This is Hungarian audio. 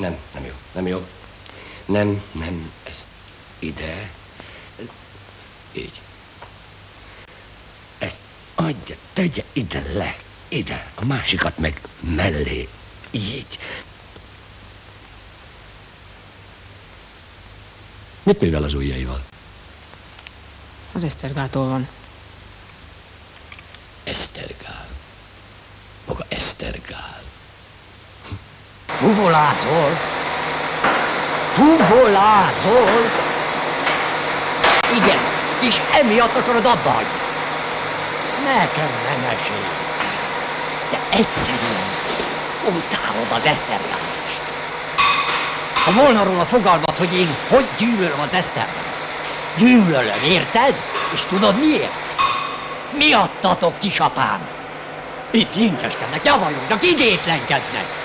Nem jó, nem jó. Nem, ezt ide. Így. Ezt adja, tegye ide le. Ide. A másikat meg mellé. Így. Mit művel az ujjaival? Az Esztergáltól van. Esztergál. Maga Esztergál. Fuvolázol? Fuvolázol? Igen, és emiatt akarod abba hagyni. Nekem nem mesélj. De egyszerűen utálod az Esztergálást. Ha volna róla fogalmad, hogy én hogy gyűlölöm az Esztergált. Gyűlölöm, érted? És tudod miért? Miattatok, kisapám. Itt linkeskednek, javajognak, igétlenkednek.